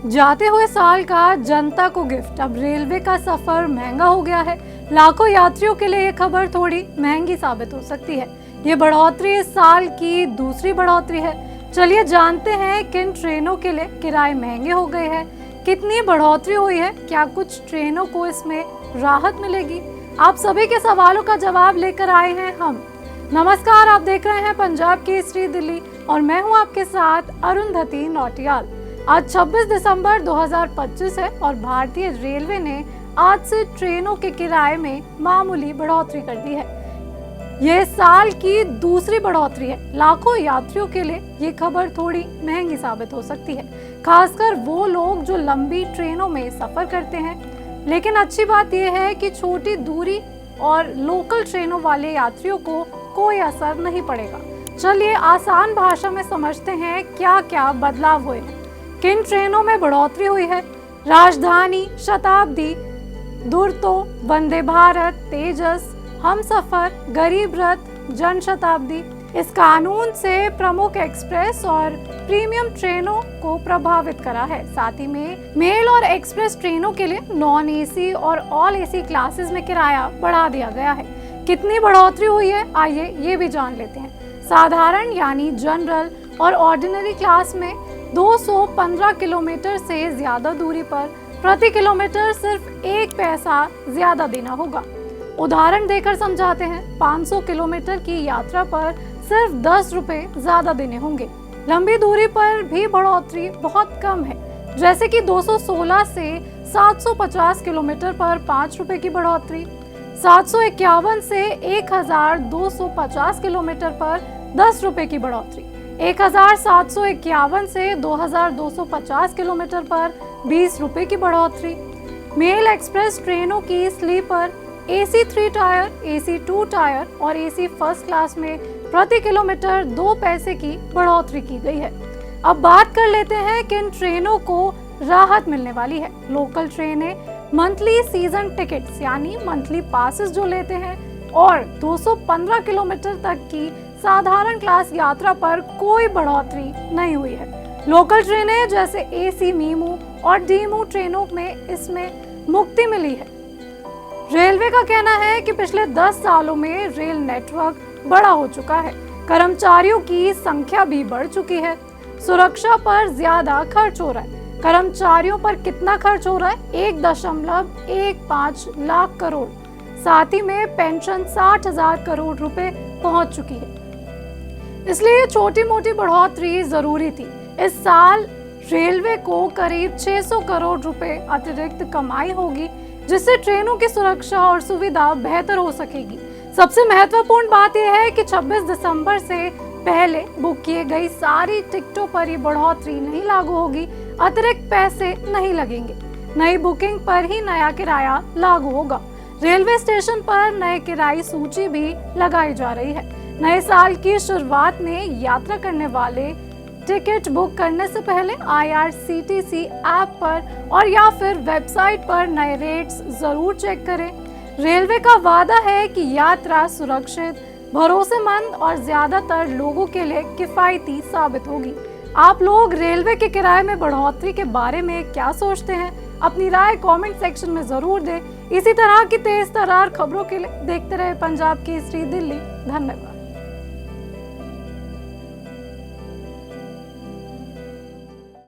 जाते हुए साल का जनता को गिफ्ट। अब रेलवे का सफर महंगा हो गया है। लाखों यात्रियों के लिए ये खबर थोड़ी महंगी साबित हो सकती है। ये बढ़ोतरी इस साल की दूसरी बढ़ोतरी है। चलिए जानते हैं किन ट्रेनों के लिए किराए महंगे हो गए हैं, कितनी बढ़ोतरी हुई है, क्या कुछ ट्रेनों को इसमें राहत मिलेगी। आप सभी के सवालों का जवाब लेकर आए हैं हम। नमस्कार, आप देख रहे हैं पंजाब केसरी दिल्ली और मैं हूं आपके साथ अरुंधति नौटियाल। आज 26 दिसंबर 2025 है और भारतीय रेलवे ने आज से ट्रेनों के किराए में मामूली बढ़ोतरी कर दी है। यह साल की दूसरी बढ़ोतरी है। लाखों यात्रियों के लिए ये खबर थोड़ी महंगी साबित हो सकती है, खासकर वो लोग जो लंबी ट्रेनों में सफर करते हैं। लेकिन अच्छी बात यह है कि छोटी दूरी और लोकल ट्रेनों वाले यात्रियों को कोई असर नहीं पड़ेगा। चलिए आसान भाषा में समझते हैं क्या क्या बदलाव हुए हैं, किन ट्रेनों में बढ़ोतरी हुई है। राजधानी, शताब्दी, दुरतो, वंदे भारत, तेजस, हमसफर, गरीब रथ, जनशताब्दी। इस कानून से प्रमुख एक्सप्रेस और प्रीमियम ट्रेनों को प्रभावित करा है। साथ ही में मेल और एक्सप्रेस ट्रेनों के लिए नॉन एसी और ऑल एसी क्लासेस में किराया बढ़ा दिया गया है। कितनी बढ़ोतरी हुई है, आइए ये भी जान लेते हैं। साधारण यानी जनरल और ऑर्डिनरी क्लास में 215 किलोमीटर से ज्यादा दूरी पर प्रति किलोमीटर सिर्फ 1 पैसा ज्यादा देना होगा। उदाहरण देकर समझाते हैं। 500 किलोमीटर की यात्रा पर सिर्फ 10 रुपए ज्यादा देने होंगे। लंबी दूरी पर भी बढ़ोतरी बहुत कम है, जैसे कि 216 से 750 किलोमीटर पर 5 रुपए की बढ़ोतरी, 751 से 1250 किलोमीटर पर 10 रुपए की बढ़ोतरी, 1751 से 2250 किलोमीटर पर 20 रुपए की बढ़ोतरी। मेल एक्सप्रेस ट्रेनों की sleeper, AC 3 tier, AC 2 tier और एसी फर्स्ट क्लास में प्रति किलोमीटर 2 पैसे की बढ़ोतरी की गई है। अब बात कर लेते हैं किन ट्रेनों को राहत मिलने वाली है। लोकल ट्रेनें मंथली सीजन टिकट्स यानी मंथली पासेस जो लेते हैं और 215 किलोमीटर तक की साधारण क्लास यात्रा पर कोई बढ़ोतरी नहीं हुई है। लोकल ट्रेनें जैसे एसी मीमू और डीमू ट्रेनों में इसमें मुक्ति मिली है। रेलवे का कहना है कि पिछले 10 सालों में रेल नेटवर्क बड़ा हो चुका है, कर्मचारियों की संख्या भी बढ़ चुकी है, सुरक्षा पर ज्यादा खर्च हो रहा है। कर्मचारियों पर कितना खर्च हो रहा है? 1.15 लाख करोड़। साथ ही में पेंशन 60,000 करोड़ रुपए पहुंच चुकी है। इसलिए छोटी मोटी बढ़ोतरी जरूरी थी। इस साल रेलवे को करीब 600 करोड़ रुपए अतिरिक्त कमाई होगी, जिससे ट्रेनों की सुरक्षा और सुविधा बेहतर हो सकेगी। सबसे महत्वपूर्ण बात यह है कि 26 दिसंबर से पहले बुक किए गई सारी टिकटों पर ये बढ़ोतरी नहीं लागू होगी। अतिरिक्त पैसे नहीं लगेंगे। नई बुकिंग पर ही नया किराया लागू होगा। रेलवे स्टेशन पर नए किराए सूची भी लगाई जा रही है। नए साल की शुरुआत में यात्रा करने वाले टिकट बुक करने से पहले IRCTC ऐप पर और या फिर वेबसाइट पर नए रेट्स जरूर चेक करें। रेलवे का वादा है कि यात्रा सुरक्षित, भरोसेमंद और ज्यादातर लोगों के लिए किफायती साबित होगी। आप लोग रेलवे के किराए में बढ़ोतरी के बारे में क्या सोचते हैं? अपनी राय कमेंट सेक्शन में जरूर दें। इसी तरह की तेज तर्रार खबरों के लिए देखते रहे पंजाब केसरी दिल्ली। धन्यवाद।